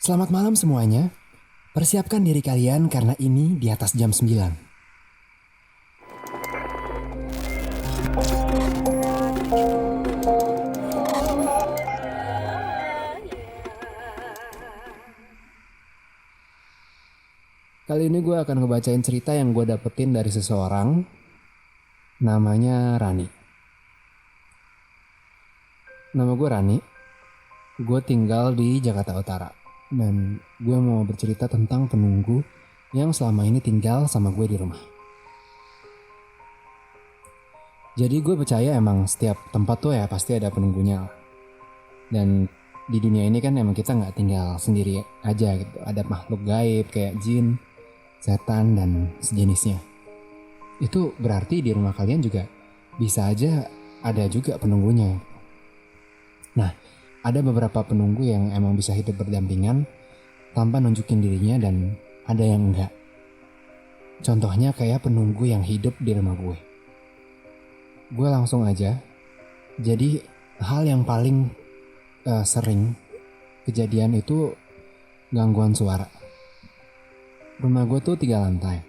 Selamat malam semuanya. Persiapkan diri kalian karena ini di atas jam 9. Kali ini gue akan ngebacain cerita yang gue dapetin dari seseorang. Namanya Rani. Nama gue Rani. Gue tinggal di Jakarta Utara. Dan gue mau bercerita tentang penunggu yang selama ini tinggal sama gue di rumah. Jadi gue percaya emang setiap tempat tuh ya pasti ada penunggunya. Dan di dunia ini kan emang kita gak tinggal sendiri aja gitu. Ada makhluk gaib kayak jin, setan, dan sejenisnya. Itu berarti di rumah kalian juga bisa aja ada juga penunggunya. Nah, ada beberapa penunggu yang emang bisa hidup berdampingan tanpa nunjukin dirinya dan ada yang enggak. Contohnya kayak penunggu yang hidup di rumah gue. Gue langsung aja. Jadi hal yang paling sering kejadian itu gangguan suara. Rumah gue tuh 3 lantai.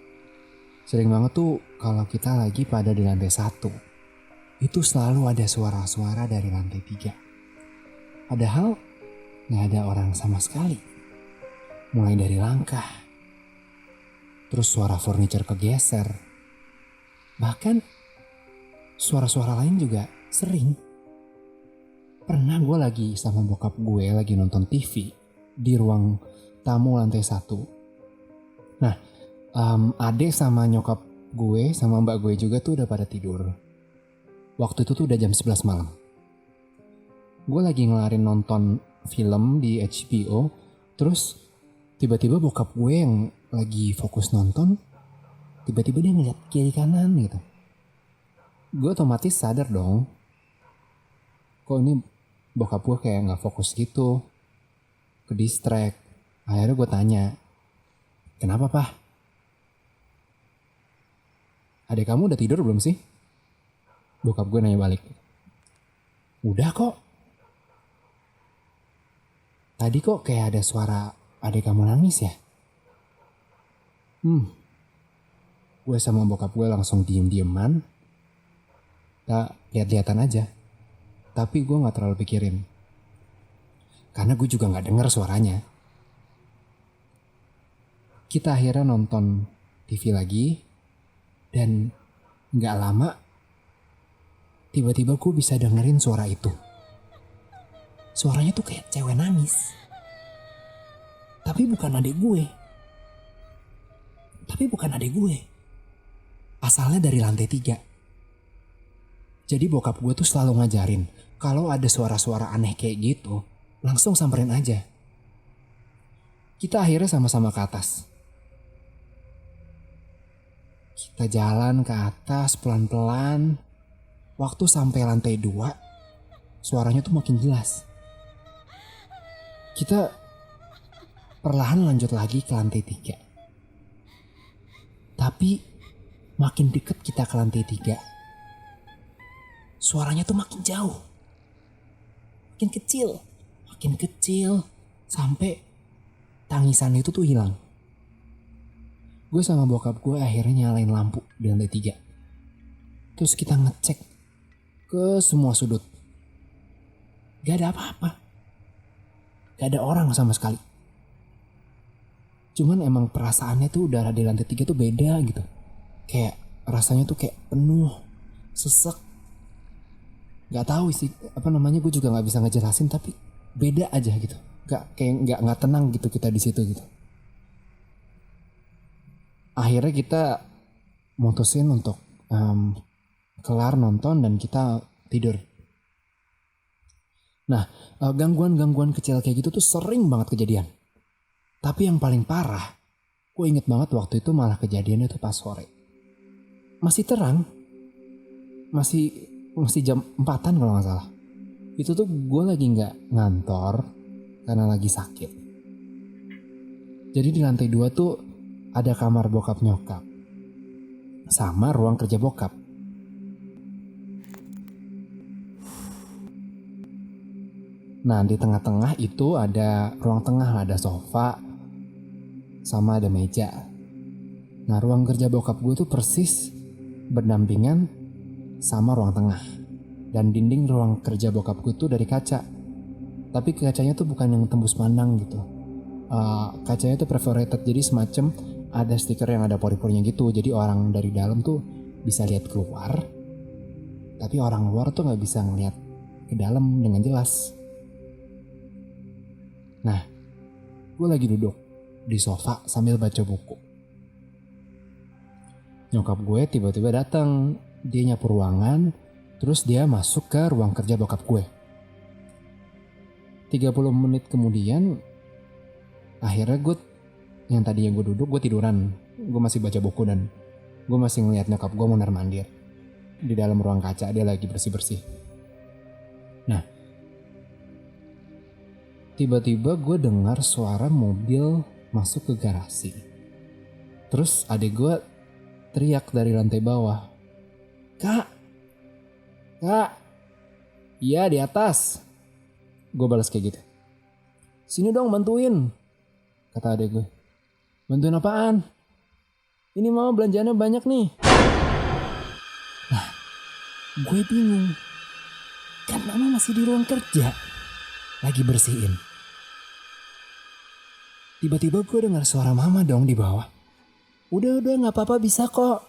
Sering banget tuh kalau kita lagi pada di lantai 1. Itu selalu ada suara-suara dari lantai 3. Padahal gak ada orang sama sekali. Mulai dari langkah. Terus suara furniture kegeser. Bahkan suara-suara lain juga sering. Pernah gue lagi sama bokap gue lagi nonton TV di ruang tamu lantai 1. Nah, adek sama nyokap gue sama mbak gue juga tuh udah pada tidur. Waktu itu tuh udah jam 11 malam. Gue lagi ngelarin nonton film di HBO. Terus tiba-tiba bokap gue yang lagi fokus nonton, tiba-tiba dia ngeliat kiri kanan gitu. Gue otomatis sadar dong, kok ini bokap gue kayak gak fokus gitu, ke distract. Akhirnya gue tanya, kenapa Pak? Adek kamu udah tidur belum sih? Bokap gue nanya balik. Udah kok. Tadi kok kayak ada suara adek kamu nangis ya? Gue sama bokap gue langsung diem-dieman. Tak lihat-lihatan aja. Tapi gue gak terlalu pikirin. Karena gue juga gak denger suaranya. Kita akhirnya nonton TV lagi. Dan gak lama tiba-tiba gue bisa dengerin suara itu. Suaranya tuh kayak cewek nangis. Tapi bukan adik gue. Asalnya dari lantai 3. Jadi bokap gue tuh selalu ngajarin, kalau ada suara-suara aneh kayak gitu, langsung samperin aja. Kita akhirnya sama-sama ke atas. Kita jalan ke atas pelan-pelan. Waktu sampai lantai 2, suaranya tuh makin jelas. Kita perlahan lanjut lagi ke lantai 3. Tapi makin deket kita ke lantai 3, suaranya tuh makin jauh. Makin kecil. Sampai tangisan itu tuh hilang. Gue sama bokap gue akhirnya nyalain lampu di lantai 3. Terus kita ngecek ke semua sudut. Gak ada apa-apa. Gak ada orang sama sekali. Cuman emang perasaannya tuh udara di lantai 3 tuh beda gitu. Kayak rasanya tuh kayak penuh, sesek. Gak tahu sih gue juga gak bisa ngejelasin, tapi beda aja gitu. Gak tenang gitu kita di situ gitu. Akhirnya kita mutusin untuk kelar nonton dan kita tidur. Nah, gangguan-gangguan kecil kayak gitu tuh sering banget kejadian. Tapi yang paling parah, gue inget banget waktu itu malah kejadiannya tuh pas sore. Masih terang. Masih jam 4-an kalau gak salah. Itu tuh gue lagi gak ngantor karena lagi sakit. Jadi di lantai 2 tuh ada kamar bokap nyokap sama ruang kerja bokap. Nah di tengah-tengah itu ada ruang tengah, ada sofa sama ada meja. Nah ruang kerja bokap gue tuh persis berdampingan sama ruang tengah. Dan dinding ruang kerja bokap gue tuh dari kaca. Tapi kacanya tuh bukan yang tembus pandang gitu. Kacanya tuh perforated, jadi semacam ada stiker yang ada pori-porinya gitu. Jadi orang dari dalam tuh bisa lihat keluar, tapi orang luar tuh nggak bisa ngeliat ke dalam dengan jelas. Nah, gue lagi duduk di sofa sambil baca buku. Nyokap gue tiba-tiba datang, dia nyapu ruangan, terus dia masuk ke ruang kerja bokap gue. 30 menit kemudian, akhirnya gue, yang tadinya gue duduk, gue tiduran. Gue masih baca buku dan gue masih ngeliat nyokap gue mondar-mandir. Di dalam ruang kaca dia lagi bersih-bersih. Nah, tiba-tiba gue dengar suara mobil masuk ke garasi. Terus adik gue teriak dari lantai bawah. Kak! Kak! Iya di atas. Gue balas kayak gitu. Sini dong bantuin, kata adek gue. Bantuin apaan? Ini mama belanjaannya banyak nih. Nah, gue bingung. Kan mama masih di ruang kerja, lagi bersihin. Tiba-tiba gue dengar suara mama dong di bawah. Udah gak apa-apa, bisa kok.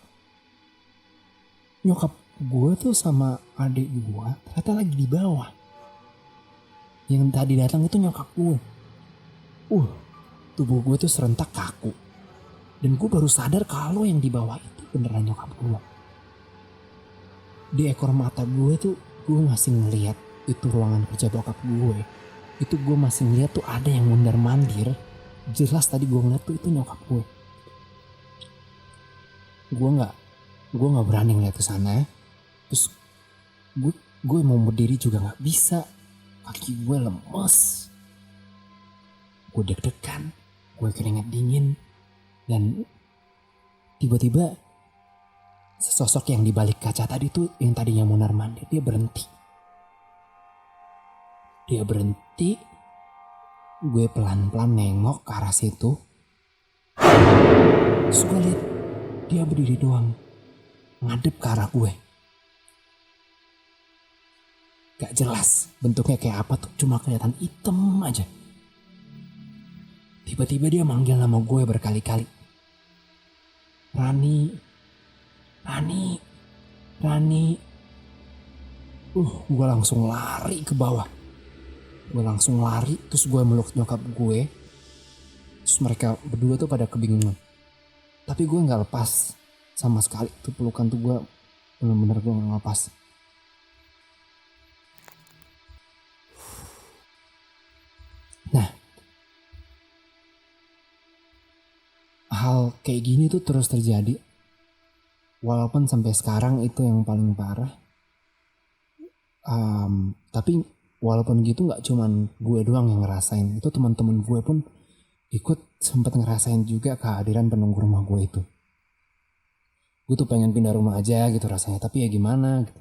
Nyokap gue tuh sama adik gue ternyata lagi di bawah. Yang tadi datang itu nyokap gue. Tubuh gue tuh serentak kaku. Dan gue baru sadar kalau yang di bawah itu beneran nyokap gue. Di ekor mata gue tuh gue masih ngeliat itu ruangan kerja bokap gue. Itu gue masih ngeliat tuh ada yang mondar-mandir. Jelas tadi gue ngeliat tuh itu nyokap gue. Gue nggak berani ngeliat ke sana. Terus gue mau berdiri juga nggak bisa. Kaki gue lemes. Gue deg-degan. Gue keringat dingin. Dan tiba-tiba sesosok yang di balik kaca tadi tuh, yang tadinya mondar-mandir, dia berhenti. Gue pelan-pelan nengok ke arah situ. Terus gue liat dia berdiri doang, ngadep ke arah gue. Gak jelas bentuknya kayak apa tuh, cuma kelihatan hitam aja. Tiba-tiba dia manggil nama gue berkali-kali. Rani. Gue langsung lari ke bawah. Terus gue meluk nyokap gue. Terus mereka berdua tuh pada kebingungan. Tapi gue gak lepas sama sekali. Tuh pelukan tuh gue bener-bener gue gak lepas. Nah, hal kayak gini tuh terus terjadi. Walaupun sampai sekarang itu yang paling parah. Tapi walaupun gitu gak cuman gue doang yang ngerasain. Itu teman-teman gue pun ikut sempat ngerasain juga kehadiran penunggu rumah gue itu. Gue tuh pengen pindah rumah aja gitu rasanya. Tapi ya gimana gitu.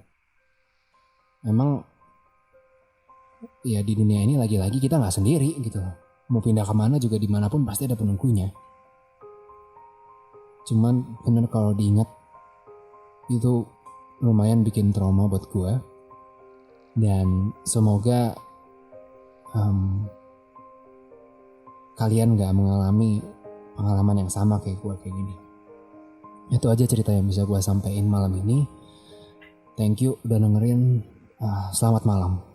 Memang ya di dunia ini lagi-lagi kita gak sendiri gitu. Mau pindah kemana juga dimanapun pasti ada penunggunya. Cuman bener kalau diingat itu lumayan bikin trauma buat gue. Dan semoga kalian gak mengalami pengalaman yang sama kayak gue kayak gini. Itu aja cerita yang bisa gue sampaikan malam ini. Thank you udah dengerin. Selamat malam.